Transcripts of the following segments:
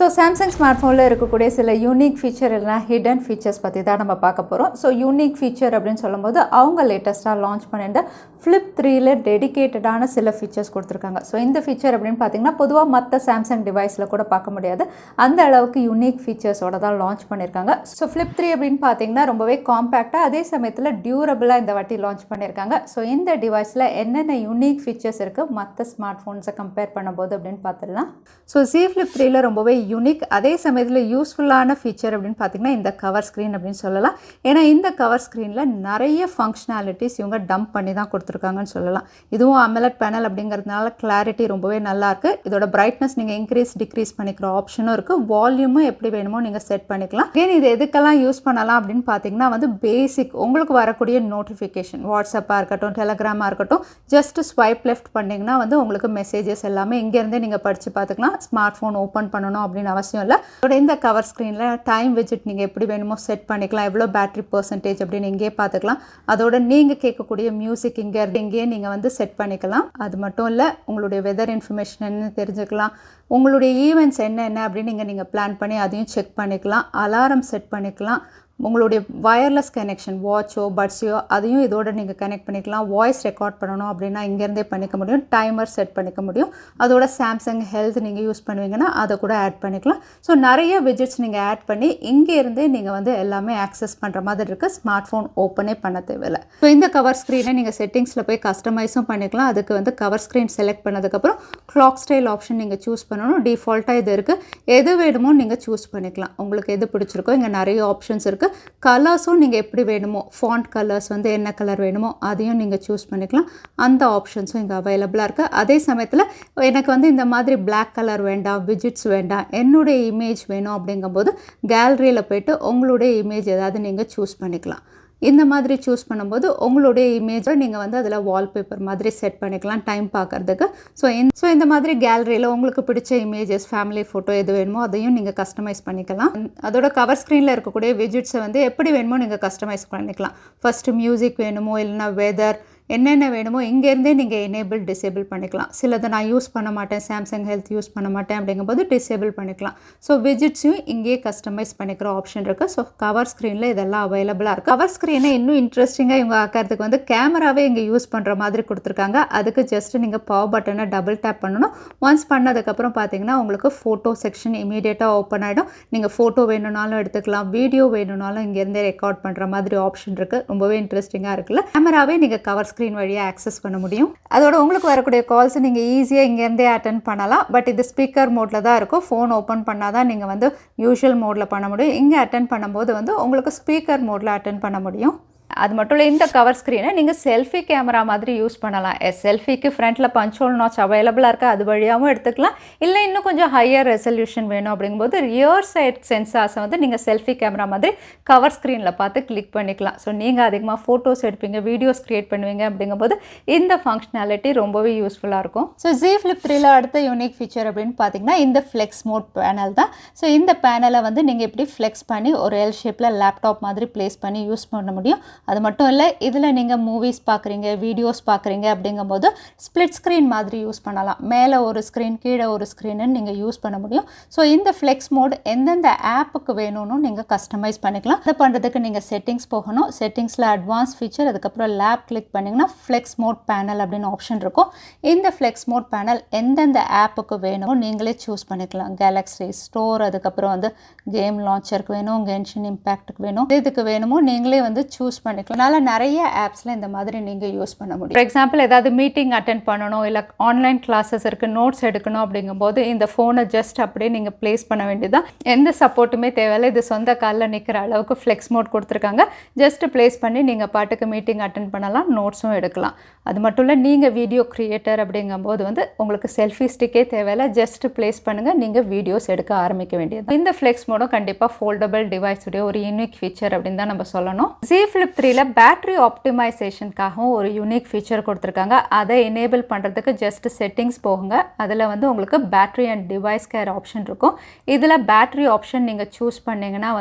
So Samsung smart ஃபோனில் இருக்கக்கூடிய சில யூனிக் ஃபீச்சர் இல்லைனா ஹிடன் ஃபீச்சர்ஸ் பற்றி தான் நம்ம பார்க்க போகிறோம். ஸோ யூனிக் ஃபீச்சர் அப்படின்னு சொல்லும்போது அவங்க லேட்டஸ்ட்டாக லான்ச் பண்ணியிருந்த ஃப்ளிப் 3ல் டெடிக்கேட்டடான சில ஃபீச்சர்ஸ் கொடுத்துருக்காங்க. ஸோ இந்த ஃபீச்சர் அப்படின்னு பார்த்தீங்கன்னா பொதுவாக மற்ற சாம்சங் டிவைஸில் கூட பார்க்க முடியாது, அந்த அளவுக்கு யூனிக் ஃபீச்சர்ஸோட தான் லான்ச் பண்ணியிருக்காங்க. ஸோ ஃப்ளிப் 3 அப்படின்னு பார்த்தீங்கன்னா ரொம்பவே காம்பேக்டாக அதே சமயத்தில் டியூரபிளாக இந்த வாட்டி லான்ச் பண்ணியிருக்காங்க. ஸோ இந்த டிவைஸில் என்னென்ன யூனிக் ஃபீச்சர்ஸ் இருக்குது மற்ற ஸ்மார்ட் ஃபோன்ஸை கம்பேர் பண்ணும்போது அப்படின்னு பார்த்துடலாம். ஸோ ஃப்ளிப் 3ல் ரொம்பவே யூனிக் அதே சமயத்தில் யூஸ்ஃபுல்லான ஃபீச்சர் அப்படின்னு பார்த்தீங்கன்னா இந்த கவர் ஸ்க்ரீன் அப்படின்னு சொல்லலாம். ஏன்னா இந்த கவர் ஸ்க்ரீனில் நிறைய ஃபங்க்ஷனாலிட்டிஸ் இவங்க டம்ப் பண்ணி தான் கொடுத்துருக்காங்கன்னு சொல்லலாம். இதுவும் AMOLED பேனல் அப்படிங்கிறதுனால கிளாரிட்டி ரொம்பவே நல்லாயிருக்கு. இதோட பிரைட்னஸ் நீங்கள் இன்க்ரீஸ் டிக்ரீஸ் பண்ணிக்கிற ஆப்ஷனும் இருக்குது. வால்யூமும் எப்படி வேணுமோ நீங்கள் செட் பண்ணிக்கலாம். ஏன் இது எதுக்கெல்லாம் யூஸ் பண்ணலாம் அப்படின்னு பார்த்தீங்கன்னா பேசிக் உங்களுக்கு வரக்கூடிய நோட்டிஃபிகேஷன் வாட்ஸ்அப்பாக இருக்கட்டும் டெலகிராமாக இருக்கட்டும் ஜஸ்ட் ஸ்வைப் லெஃப்ட் பண்ணிங்கன்னா உங்களுக்கு மெசேஜஸ் எல்லாமே இங்கேருந்தே நீங்கள் படித்து பார்த்துக்கலாம். ஸ்மார்ட் ஃபோன் ஓப்பன் பண்ணணும் அப்படின்னு அவசியம் இல்லை. இந்த கவர் ஸ்க்ரீனில் டைம் விஜிட் நீங்கள் எப்படி வேணுமோ செட் பண்ணிக்கலாம், எவ்வளோ பேட்டரி பர்சன்டேஜ் அப்படின்னு இங்கேயே பார்த்துக்கலாம். அதோட நீங்கள் கேட்கக்கூடிய மியூசிக் இங்கேயே நீங்கள் செட் பண்ணிக்கலாம். அது மட்டும் இல்லை, உங்களுடைய வெதர் இன்ஃபர்மேஷன் என்ன தெரிஞ்சுக்கலாம், உங்களுடைய ஈவெண்ட்ஸ் என்ன அப்படின்னு நீங்கள் பிளான் பண்ணி அதையும் செக் பண்ணிக்கலாம். அலாரம் செட் பண்ணிக்கலாம். உங்களுடைய வயர்லெஸ் கனெக்ஷன் வாட்சோ பட்ஸோ அதையும் இதோட நீங்கள் கனெக்ட் பண்ணிக்கலாம். வாய்ஸ் ரெக்கார்ட் பண்ணணும் அப்படின்னா இங்கேருந்தே பண்ணிக்க முடியும். டைமர் செட் பண்ணிக்க முடியும். அதோட சாம்சங் ஹெல்த் நீங்கள் யூஸ் பண்ணுவீங்கன்னா அதை கூட ஆட் பண்ணிக்கலாம். ஸோ நிறைய விஜிட்ஸ் நீங்கள் ஆட் பண்ணி இங்கேருந்தே நீங்கள் எல்லாமே ஆக்சஸ் பண்ணுற மாதிரி இருக்குது. ஸ்மார்ட் ஃபோன் ஓப்பனே பண்ண தேவையில்லை. ஸோ இந்த கவர் ஸ்க்ரீனை நீங்கள் செட்டிங்ஸில் போய் கஸ்டமைஸும் பண்ணிக்கலாம். அதுக்கு கவர் ஸ்க்ரீன் செலக்ட் பண்ணதுக்கப்புறம் கிளாக் ஸ்டைல் ஆப்ஷன் நீங்கள் சூஸ் பண்ணணும். டிஃபால்ட்டாக இது இருக்குது. எது வேணுமோ நீங்கள் சூஸ் பண்ணிக்கலாம். உங்களுக்கு எது பிடிச்சிருக்கோ இங்கே நிறைய ஆப்ஷன்ஸ் இருக்குது. கலர்ஸும் நீங்கள் எப்படி வேணுமோ ஃபாண்ட் கலர்ஸ் என்ன கலர் வேணுமோ அதையும் நீங்கள் சூஸ் பண்ணிக்கலாம். அந்த ஆப்ஷன்ஸும் இங்கே அவைலபிளாக இருக்குது. அதே சமயத்தில் எனக்கு இந்த மாதிரி பிளாக் கலர் வேண்டாம், விஜிட்ஸ் வேண்டாம், என்னுடைய இமேஜ் வேணும் அப்படிங்கும்போது கேலரியில் போய்ட்டு உங்களுடைய இமேஜ் ஏதாவது நீங்கள் சூஸ் பண்ணிக்கலாம். இந்த மாதிரி சூஸ் பண்ணும்போது உங்களுடைய இமேஜை நீங்கள் அதில் வால்பேப்பர் மாதிரி செட் பண்ணிக்கலாம் டைம் பார்க்குறதுக்கு. ஸோ இந்த மாதிரி கேலரியில் உங்களுக்கு பிடிச்ச இமேஜஸ் ஃபேமிலி ஃபோட்டோ எது வேணுமோ அதையும் நீங்கள் கஸ்டமைஸ் பண்ணிக்கலாம். அதோட கவர் ஸ்க்ரீனில் இருக்கக்கூடிய விஜிட்ஸை எப்படி வேணுமோ நீங்கள் கஸ்டமைஸ் பண்ணிக்கலாம். ஃபஸ்ட்டு மியூசிக் வேணுமோ இல்லைனா வெதர் என்னென்ன வேணுமோ இங்கேருந்தே நீங்கள் எனேபிள் டிசேபிள் பண்ணிக்கலாம். சிலதை நான் யூஸ் பண்ண மாட்டேன், சாம்சங் ஹெல்த் யூஸ் பண்ண மாட்டேன் அப்படிங்கும்போது டிசேபிள் பண்ணிக்கலாம். ஸோ விஜிட்ஸையும் இங்கேயே கஸ்டமைஸ் பண்ணிக்கிற ஆப்ஷன் இருக்குது. ஸோ கவர் ஸ்க்ரீனில் இதெல்லாம் அவைலபிளாக இருக்குது. கவர் ஸ்க்ரீனை இன்னும் இன்ட்ரெஸ்டிங்காக இவங்க ஆக்கிறதுக்கு கேமராவே இங்கே யூஸ் பண்ணுற மாதிரி கொடுத்துருக்காங்க. அதுக்கு ஜஸ்ட் நீங்கள் பவர் பட்டனை டபுள் டேப் பண்ணணும். ஒன்ஸ் பண்ணதுக்கப்புறம் பார்த்தீங்கன்னா உங்களுக்கு ஃபோட்டோ செக்ஷன் இமீடியட்டாக ஓப்பன் ஆகிடும். நீங்கள் ஃபோட்டோ வேணும்னாலும் எடுத்துக்கலாம், வீடியோ வேணும்னாலும் இங்கேருந்தே ரெக்கார்ட் பண்ணுற மாதிரி ஆப்ஷன் இருக்குது. ரொம்பவே இன்ட்ரெஸ்டிங்காக இருக்குல்ல. கேமராவே நீங்கள் கவர் ஸ்க்ரீன் வழியாக ஆக்சஸ் பண்ண முடியும். அதோட உங்களுக்கு வரக்கூடிய கால்ஸ் நீங்கள் ஈஸியாக இங்கேருந்தே அட்டென்ட் பண்ணலாம். பட் இது ஸ்பீக்கர் மோடில் தான் இருக்கும். ஃபோன் ஓப்பன் பண்ணால் தான் நீங்கள் யூஷுவல் மோடில் பண்ண முடியும். இங்கே அட்டென்ட் பண்ணும்போது உங்களுக்கு ஸ்பீக்கர் மோடில் அட்டென்ட் பண்ண முடியும். அது மட்டும் இல்லை, இந்த கவர் ஸ்க்ரீனை நீங்கள் செல்ஃபி கேமரா மாதிரி யூஸ் பண்ணலாம். செல்ஃபிக்கு ஃப்ரண்ட்டில் பஞ்ச் ஹோல் நாட்ச் அவைலபிளாக இருக்குது, அது வழியாகவும் எடுத்துக்கலாம். இல்லை இன்னும் கொஞ்சம் ஹையர் ரெசல்யூஷன் வேணும் அப்படிங்கும்போது ரியர் சைட் சென்சார்ஸை நீங்கள் செல்ஃபி கேமரா மாதிரி கவர் ஸ்க்ரீனில் பார்த்து கிளிக் பண்ணிக்கலாம். ஸோ நீங்கள் அதிகமாக ஃபோட்டோஸ் எடுப்பீங்க, வீடியோஸ் க்ரியேட் பண்ணுவீங்க அப்படிங்கும்போது இந்த ஃபங்க்ஷனாலிட்டி ரொம்பவே யூஸ்ஃபுல்லாக இருக்கும். ஸோ ஃப்ளிப் 3ல் அடுத்த யூனிக் ஃபீச்சர் அப்படின்னு பார்த்தீங்கன்னா இந்த ஃப்ளெக்ஸ் மோட் பேனல் தான். ஸோ இந்த பேனலை நீங்கள் எப்படி ஃப்ளெக்ஸ் பண்ணி ஒரு எல் ஷேப்பில் லேப்டாப் மாதிரி ப்ளேஸ் பண்ணி யூஸ் பண்ண முடியும். அது மட்டும் இல்லை, இதில் நீங்கள் மூவிஸ் பார்க்குறீங்க, வீடியோஸ் பார்க்குறீங்க அப்படிங்கும்போது ஸ்ப்ளிட் ஸ்க்ரீன் மாதிரி யூஸ் பண்ணலாம். மேலே ஒரு ஸ்க்ரீன் கீழே ஒரு ஸ்க்ரீன்னு நீங்கள் யூஸ் பண்ண முடியும். ஸோ இந்த ஃப்ளெக்ஸ் மோட் எந்தெந்த ஆப்புக்கு வேணும்னு நீங்கள் கஸ்டமைஸ் பண்ணிக்கலாம். அதை பண்ணுறதுக்கு நீங்கள் செட்டிங்ஸ் போகணும். செட்டிங்ஸில் அட்வான்ஸ் ஃபீச்சர், அதுக்கப்புறம் லேப் கிளிக் பண்ணிங்கன்னா ஃப்ளெக்ஸ் மோட் பேனல் அப்படின்னு ஆப்ஷன் இருக்கும். இந்த ஃப்ளெக்ஸ் மோட் பேனல் எந்தெந்த ஆப்புக்கு வேணுமோ நீங்களே சூஸ் பண்ணிக்கலாம். கேலக்ஸி ஸ்டோர், அதுக்கப்புறம் கேம் லான்ச்சருக்கு வேணும், கென்ஷன் இம்பேக்ட்டுக்கு வேணும், இதுக்கு வேணுமோ நீங்களே சூஸ் பண்ணிக்கலாம். அதனால் நிறைய ஆப்ஸில் இந்த மாதிரி நீங்கள் யூஸ் பண்ண முடியும். ஃபார் எக்ஸாம்பிள் ஏதாவது மீட்டிங் அட்டென்ட் பண்ணணும், இல்லை ஆன்லைன் கிளாஸஸ் இருக்குது, நோட்ஸ் எடுக்கணும் அப்படிங்கும்போது இந்த ஃபோனை ஜஸ்ட் அப்படியே நீங்கள் ப்ளேஸ் பண்ண வேண்டியதுதான். எந்த சப்போர்ட்டுமே தேவையில்லை. இது சொந்த காலில் நிற்கிற அளவுக்கு ஃப்ளெக்ஸ் மோட் கொடுத்துருக்காங்க. ஜஸ்ட் ப்ளேஸ் பண்ணி நீங்கள் பாட்டுக்கு மீட்டிங் அட்டென்ட் பண்ணலாம், நோட்ஸும் எடுக்கலாம். அது மட்டும் இல்லை, நீங்கள் வீடியோ க்ரியேட்டர் அப்படிங்கும்போது உங்களுக்கு செல்ஃபி ஸ்டிக்கே தேவையில்லை. ஜஸ்ட் ப்ளேஸ் பண்ணுங்கள், நீங்கள் வீடியோஸ் எடுக்க ஆரம்பிக்க வேண்டியது. இந்த ஃப்ளெக்ஸ் மோடும் கண்டிப்பாக ஃபோல்டபிள் டிவைஸுடைய ஒரு யூனிக் ஃபீச்சர் அப்படின்னு தான் நம்ம சொல்லணும். ஃப்ளிப் 3ல் பேட்டரி ஆப்டிமைசேஷனுக்காகவும் ஒரு யூனிக் ஃபீச்சர் கொடுத்துருக்காங்க. அதை எனேபிள் பண்ணுறதுக்கு ஜஸ்ட் செட்டிங்ஸ் போகுங்க. அதில் உங்களுக்கு battery and device care option இருக்கும். இதில் பேட்டரி ஆப்ஷன் நீங்கள் சூஸ் பண்ணிங்கன்னா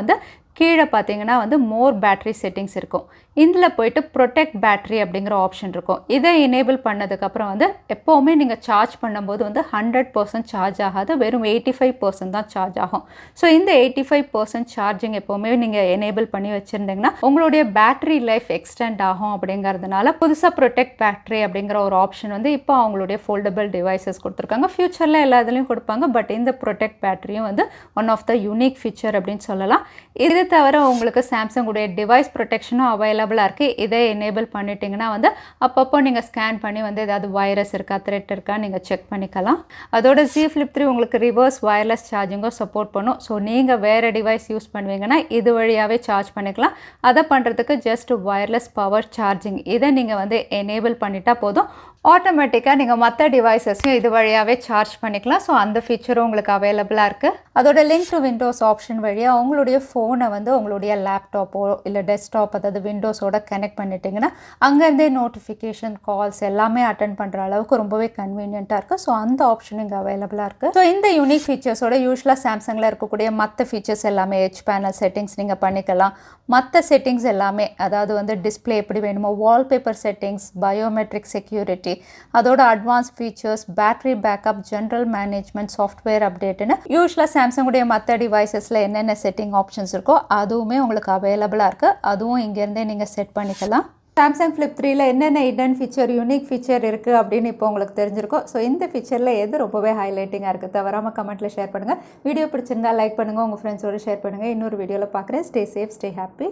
கீழே பார்த்தீங்கன்னா வந்து மோர் பேட்டரி செட்டிங்ஸ் இருக்கும். இதில் போயிட்டு ப்ரொடெக்ட் பேட்டரி அப்படிங்கிற ஆப்ஷன் இருக்கும். இதை எனேபிள் பண்ணதுக்கப்புறம் வந்து எப்போவுமே நீங்கள் சார்ஜ் பண்ணும்போது வந்து 100% சார்ஜ் ஆகாது, வெறும் 85% தான் சார்ஜ் ஆகும். ஸோ இந்த 85% சார்ஜிங் எப்போவுமே நீங்கள் எனேபிள் பண்ணி வச்சுருந்தீங்கன்னா உங்களுடைய பேட்டரி லைஃப் எக்ஸ்டெண்ட் ஆகும். அப்படிங்கிறதுனால புதுசாக ப்ரொடெக்ட் பேட்டரி அப்படிங்கிற ஒரு ஆப்ஷன் வந்து இப்போ அவங்களுடைய ஃபோல்டபிள் டிவைசஸ் கொடுத்துருக்காங்க. ஃப்யூச்சரில் எல்லா இதுலேயும் கொடுப்பாங்க. பட் இந்த ப்ரொடெக்ட் பேட்டரியும் வந்து one of the unique feature அப்படின்னு சொல்லலாம். இது தவிர உங்களுக்கு சாம்சங் உடைய டிவைஸ் ப்ரொடெக்ஷனும் அவைலபிளாக இருக்குது. இதை எனேபிள் பண்ணிட்டீங்கன்னா வந்து அப்பப்போ நீங்கள் ஸ்கேன் பண்ணி வந்து ஏதாவது வைரஸ் இருக்கா, த்ரெட் இருக்கா நீங்கள் செக் பண்ணிக்கலாம். அதோட Z Flip 3 உங்களுக்கு ரிவர்ஸ் வயர்லெஸ் சார்ஜிங்கும் சப்போர்ட் பண்ணும். ஸோ நீங்கள் வேறு டிவைஸ் யூஸ் பண்ணுவீங்கன்னா இது வழியாகவே சார்ஜ் பண்ணிக்கலாம். அதை பண்ணுறதுக்கு ஜஸ்ட் வயர்லெஸ் பவர் சார்ஜிங் இதை நீங்கள் வந்து எனேபிள் பண்ணிட்டா போதும். ஆட்டோமேட்டிக்காக நீங்கள் மற்ற டிவைசஸையும் இது வழியாகவே சார்ஜ் பண்ணிக்கலாம். ஸோ அந்த ஃபீச்சரும் உங்களுக்கு அவைலபிளாக இருக்குது. அதோட லிங்க் டு விண்டோஸ் ஆப்ஷன் வழியாக உங்களுடைய ஃபோனை வந்து உங்களுடைய லேப்டாப்போ இல்லை டெஸ்க்டாப் அதாவது விண்டோஸோட கனெக்ட் பண்ணிட்டீங்கன்னா அங்கேருந்தே நோட்டிஃபிகேஷன் கால்ஸ் எல்லாமே அட்டென்ட் பண்ணுற அளவுக்கு ரொம்பவே கன்வீனியண்ட்டாக இருக்குது. ஸோ அந்த ஆப்ஷன் இங்கே அவைலபிளாக இருக்குது. ஸோ இந்த யூனிக் ஃபீச்சர்ஸோட யூஸ்வலாக சாம்சங்கில் இருக்கக்கூடிய மற்ற ஃபீச்சர்ஸ் எல்லாமே எட்ஜ் பேனல் செட்டிங்ஸ் நீங்கள் பண்ணிக்கலாம். மற்ற செட்டிங்ஸ் எல்லாமே அதாவது வந்து டிஸ்பிளே எப்படி வேணுமோ, வால்பேப்பர் செட்டிங்ஸ், பயோமெட்ரிக் செக்யூரிட்டி, அதோட advance features, battery backup, general management, software அப்டேட்னு யூஸ்வலாக சாம்சங்குடைய மற்ற டிவைசஸில் என்னென்ன செட்டிங் ஆப்ஷன்ஸ் இருக்கோ அதுவுமே உங்களுக்கு அவைலபிளாக இருக்குது. அதுவும் இங்கேருந்தே நீங்கள் செட் பண்ணிக்கலாம். சாம்சங் Flip 3ல என்னென்ன ஹிடன் ஃபீச்சர், யூனிக் ஃபீச்சர் இருக்குது அப்படின்னு இப்போ உங்களுக்கு தெரிஞ்சிருக்கும். ஸோ இந்த ஃபீச்சரில் எது ரொம்பவே ஹைலைட்டிங்காக இருக்குது தவறாமல் கமெண்ட்டில் ஷேர் பண்ணுங்கள். வீடியோ பிடிச்சிருந்தா லைக் பண்ணுங்கள், உங்கள் ஃப்ரெண்ட்ஸோடு ஷேர் பண்ணுங்கள். இன்னொரு வீடியோவில் பார்க்குறேன். Stay safe, stay happy.